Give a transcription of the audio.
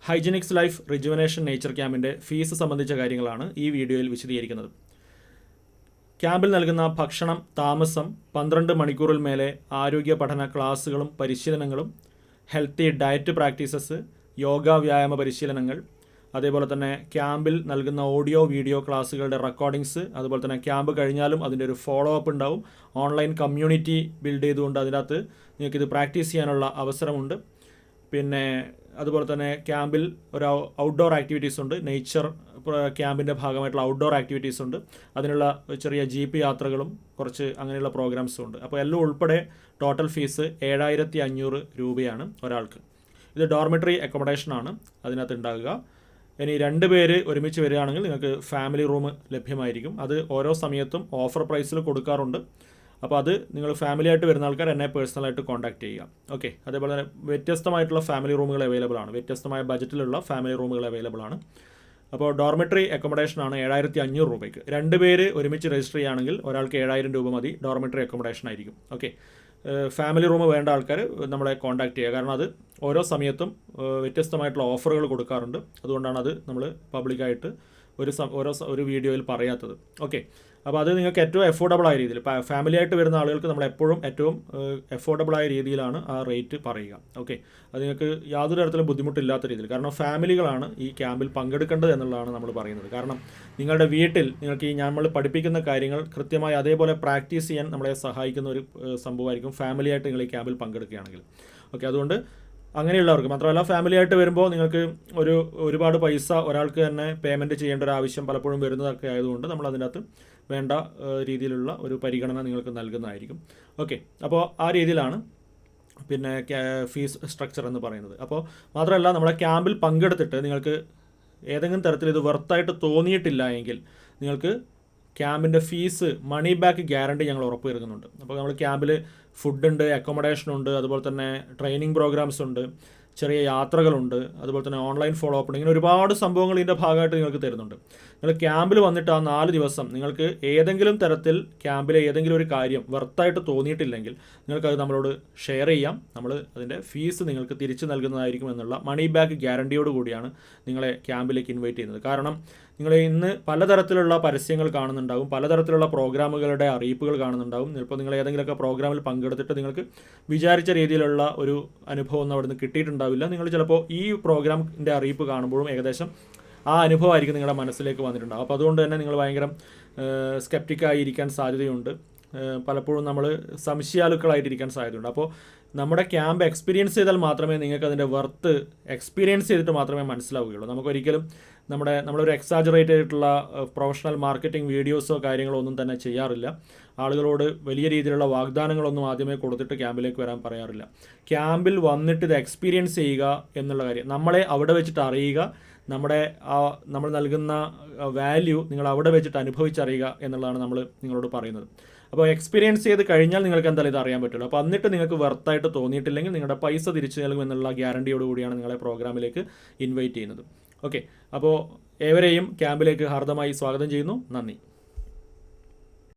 ഹൈജനിക്സ് life rejuvenation nature ക്യാമ്പിൻ്റെ fees സംബന്ധിച്ച കാര്യങ്ങളാണ് ഈ വീഡിയോയിൽ വിശദീകരിക്കുന്നത്. ക്യാമ്പിൽ നൽകുന്ന ഭക്ഷണം, താമസം, 12 മണിക്കൂറിൽ മേലെ ആരോഗ്യ പഠന ക്ലാസുകളും പരിശീലനങ്ങളും, ഹെൽത്തി ഡയറ്റ് പ്രാക്ടീസസ്, യോഗ വ്യായാമ പരിശീലനങ്ങൾ, അതേപോലെ തന്നെ ക്യാമ്പിൽ നൽകുന്ന ഓഡിയോ വീഡിയോ ക്ലാസ്സുകളുടെ റെക്കോർഡിങ്സ്, അതുപോലെ തന്നെ ക്യാമ്പ് കഴിഞ്ഞാലും അതിൻ്റെ ഒരു ഫോളോ അപ്പ് ഉണ്ടാവും. ഓൺലൈൻ കമ്മ്യൂണിറ്റി ബിൽഡ് ചെയ്തുകൊണ്ട് അതിനകത്ത് നിങ്ങൾക്കിത് പ്രാക്ടീസ് ചെയ്യാനുള്ള അവസരമുണ്ട്. പിന്നെ അതുപോലെ തന്നെ ക്യാമ്പിൽ ഒരു ഔട്ട്ഡോർ ആക്ടിവിറ്റീസ് ഉണ്ട്. നേച്ചർ ക്യാമ്പിൻ്റെ ഭാഗമായിട്ടുള്ള ഔട്ട്ഡോർ ആക്ടിവിറ്റീസ് ഉണ്ട്. അതിനുള്ള ചെറിയ ജീപ്പ് യാത്രകളും കുറച്ച് അങ്ങനെയുള്ള പ്രോഗ്രാംസും ഉണ്ട്. അപ്പോൾ എല്ലാം ഉൾപ്പെടെ ടോട്ടൽ ഫീസ് 7500 രൂപയാണ് ഒരാൾക്ക്. ഇത് ഡോർമെറ്ററി അക്കോമഡേഷനാണ് അതിനകത്ത് ഉണ്ടാകുക. ഇനി 2 പേര് ഒരുമിച്ച് വരികയാണെങ്കിൽ നിങ്ങൾക്ക് ഫാമിലി റൂം ലഭ്യമായിരിക്കും. അത് ഓരോ സമയത്തും ഓഫർ പ്രൈസിൽ കൊടുക്കാറുണ്ട്. അപ്പോൾ അത് നിങ്ങൾ ഫാമിലി ആയിട്ട് വരുന്ന ആൾക്കാർ എന്നെ പേഴ്സണലായിട്ട് കോൺടാക്ട് ചെയ്യുക. ഓക്കെ. അതേപോലെ തന്നെ വ്യത്യസ്തമായിട്ടുള്ള ഫാമിലി റൂമുകൾ അവൈലബിൾ ആണ്. വ്യത്യസ്തമായ ബജറ്റിലുള്ള ഫാമിലി റൂമുകൾ അവൈലബിൾ ആണ്. അപ്പോൾ ഡോർമെറ്ററി അക്കോമഡേഷനാണ് 7500 രൂപയ്ക്ക്. 2 പേര് ഒരുമിച്ച് രജിസ്റ്റർ ചെയ്യുകയാണെങ്കിൽ ഒരാൾക്ക് 7000 രൂപ മതി. ഡോർമെറ്ററി അക്കോമഡേഷൻ ആയിരിക്കും. ഓക്കെ. ഫാമിലി റൂം വേണ്ട ആൾക്കാർ നമ്മളെ കോൺടാക്ട് ചെയ്യുക. കാരണം അത് ഓരോ സമയത്തും വ്യത്യസ്തമായിട്ടുള്ള ഓഫറുകൾ കൊടുക്കാറുണ്ട്. അതുകൊണ്ടാണ് അത് നമ്മൾ പബ്ലിക്കായിട്ട് ഒരു വീഡിയോയിൽ പറയാത്തത്. ഓക്കെ. അപ്പോൾ അത് നിങ്ങൾക്ക് ഏറ്റവും അഫോർഡബിളായ രീതിയിൽ, ഫാമിലി ആയിട്ട് വരുന്ന ആളുകൾക്ക് നമ്മൾ എപ്പോഴും ഏറ്റവും അഫോർഡബിളായ രീതിയിലാണ് ആ റേറ്റ് പറയുക. ഓക്കെ. അത് നിങ്ങൾക്ക് യാതൊരു തരത്തിലും ബുദ്ധിമുട്ടില്ലാത്ത രീതിയിൽ, കാരണം ഫാമിലികളാണ് ഈ ക്യാമ്പിൽ പങ്കെടുക്കേണ്ടത് എന്നുള്ളതാണ് നമ്മൾ പറയുന്നത്. കാരണം നിങ്ങളുടെ വീട്ടിൽ നിങ്ങൾക്ക് ഈ നമ്മൾ പഠിപ്പിക്കുന്ന കാര്യങ്ങൾ കൃത്യമായി അതേപോലെ പ്രാക്ടീസ് ചെയ്യാൻ നമ്മളെ സഹായിക്കുന്ന ഒരു സംഭവമായിരിക്കും ഫാമിലി ആയിട്ട് നിങ്ങൾ ഈ ക്യാമ്പിൽ പങ്കെടുക്കുകയാണെങ്കിൽ. ഓക്കെ. അതുകൊണ്ട് അങ്ങനെയുള്ളവർക്ക് മാത്രമല്ല, ഫാമിലി ആയിട്ട് വരുമ്പോൾ നിങ്ങൾക്ക് ഒരുപാട് പൈസ ഒരാൾക്ക് തന്നെ പേയ്മെൻറ്റ് ചെയ്യേണ്ട ഒരു ആവശ്യം പലപ്പോഴും വരുന്നതൊക്കെ ആയതുകൊണ്ട് നമ്മൾ അതിനകത്ത് വേണ്ട രീതിയിലുള്ള ഒരു പരിഗണന നിങ്ങൾക്ക് നൽകുന്നതായിരിക്കും. ഓക്കെ. അപ്പോൾ ആ രീതിയിലാണ് പിന്നെ ഫീസ് സ്ട്രക്ചർ എന്ന് പറയുന്നത്. അപ്പോൾ മാത്രമല്ല, നമ്മുടെ ക്യാമ്പിൽ പങ്കെടുത്തിട്ട് നിങ്ങൾക്ക് ഏതെങ്കിലും തരത്തിൽ ഇത് വെർത്തായിട്ട് തോന്നിയിട്ടില്ല എങ്കിൽ നിങ്ങൾക്ക് ക്യാമ്പിൻ്റെ ഫീസ് മണി ബാക്ക് ഗ്യാരണ്ടി ഞങ്ങൾ ഉറപ്പ് വരുന്നുണ്ട്. അപ്പോൾ നമ്മൾ ക്യാമ്പിൽ ഫുഡുണ്ട്, അക്കോമഡേഷനുണ്ട്, അതുപോലെ തന്നെ ട്രെയിനിങ് പ്രോഗ്രാംസ് ഉണ്ട്, ചെറിയ യാത്രകളുണ്ട്, അതുപോലെ തന്നെ ഓൺലൈൻ ഫോളോ അപ്പ് ഉണ്ട്. ഇങ്ങനെ ഒരുപാട് സംഭവങ്ങൾ ഇതിൻ്റെ ഭാഗമായിട്ട് നിങ്ങൾക്ക് തരുന്നുണ്ട്. നിങ്ങൾ ക്യാമ്പിൽ വന്നിട്ട് ആ 4 ദിവസം നിങ്ങൾക്ക് ഏതെങ്കിലും തരത്തിൽ ക്യാമ്പിലെ ഏതെങ്കിലും ഒരു കാര്യം വെർത്തായിട്ട് തോന്നിയിട്ടില്ലെങ്കിൽ നിങ്ങൾക്കത് നമ്മളോട് ഷെയർ ചെയ്യാം. നമ്മൾ അതിൻ്റെ ഫീസ് നിങ്ങൾക്ക് തിരിച്ചു നൽകുന്നതായിരിക്കും എന്നുള്ള മണി ബാക്ക് ഗ്യാരണ്ടിയോട് കൂടിയാണ് നിങ്ങളെ ക്യാമ്പിലേക്ക് ഇൻവൈറ്റ് ചെയ്യുന്നത്. കാരണം നിങ്ങൾ ഇന്ന് പലതരത്തിലുള്ള പരസ്യങ്ങൾ കാണുന്നുണ്ടാകും, പലതരത്തിലുള്ള പ്രോഗ്രാമുകളുടെ അറിയിപ്പുകൾ കാണുന്നുണ്ടാകും. ചിലപ്പോൾ നിങ്ങൾ ഏതെങ്കിലുമൊക്കെ പ്രോഗ്രാമിൽ പങ്കെടുത്തിട്ട് നിങ്ങൾക്ക് വിചാരിച്ച രീതിയിലുള്ള ഒരു അനുഭവം ഒന്നും അവിടുന്ന് കിട്ടിയിട്ടുണ്ടാവില്ല. നിങ്ങൾ ചിലപ്പോൾ ഈ പ്രോഗ്രാമിൻ്റെ അറിയിപ്പ് കാണുമ്പോഴും ഏകദേശം ആ അനുഭവമായിരിക്കും നിങ്ങളുടെ മനസ്സിലേക്ക് വന്നിട്ടുണ്ടാകും. അപ്പോൾ അതുകൊണ്ട് തന്നെ നിങ്ങൾ ഭയങ്കര സ്കെപ്റ്റിക്കായി ഇരിക്കാൻ സാധ്യതയുണ്ട്. പലപ്പോഴും നമ്മൾ സംശയാലുക്കളായിട്ടിരിക്കാൻ സാധ്യതയുണ്ട്. അപ്പോൾ നമ്മുടെ ക്യാമ്പ് എക്സ്പീരിയൻസ് ചെയ്താൽ മാത്രമേ നിങ്ങൾക്ക് അതിൻ്റെ വർത്ത് എക്സ്പീരിയൻസ് ചെയ്തിട്ട് മാത്രമേ മനസ്സിലാവുകയുള്ളൂ. നമുക്കൊരിക്കലും നമ്മളൊരു എക്സാജറേറ്റ് ആയിട്ടുള്ള പ്രൊഫഷണൽ മാർക്കറ്റിംഗ് വീഡിയോസോ കാര്യങ്ങളോ ഒന്നും തന്നെ ചെയ്യാറില്ല. ആളുകളോട് വലിയ രീതിയിലുള്ള വാഗ്ദാനങ്ങളൊന്നും ആദ്യമേ കൊടുത്തിട്ട് ക്യാമ്പിലേക്ക് വരാൻ പറയാറില്ല. ക്യാമ്പിൽ വന്നിട്ട് ഇത് എക്സ്പീരിയൻസ് ചെയ്യുക എന്നുള്ള കാര്യം, നമ്മളെ അവിടെ വെച്ചിട്ട് അറിയുക, നമ്മൾ നൽകുന്ന വാല്യൂ നിങ്ങൾ അവിടെ വെച്ചിട്ട് അനുഭവിച്ചറിയുക എന്നുള്ളതാണ് നമ്മൾ നിങ്ങളോട് പറയുന്നത്. അപ്പോൾ എക്സ്പീരിയൻസ് ചെയ്ത് കഴിഞ്ഞാൽ നിങ്ങൾക്ക് എന്തായാലും ഇത് അറിയാൻ പറ്റുള്ളൂ. അപ്പോൾ എന്നിട്ട് നിങ്ങൾക്ക് വെർത്തായിട്ട് തോന്നിയിട്ടില്ലെങ്കിൽ നിങ്ങളുടെ പൈസ തിരിച്ചു നൽകുമെന്നുള്ള ഗ്യാരണ്ടിയോട് കൂടിയാണ് നിങ്ങളെ പ്രോഗ്രാമിലേക്ക് ഇൻവൈറ്റ് ചെയ്യുന്നത്. ഓക്കെ. അപ്പോൾ ഏവരെയും ക്യാമ്പിലേക്ക് ഹാർദമായി സ്വാഗതം ചെയ്യുന്നു. നന്ദി.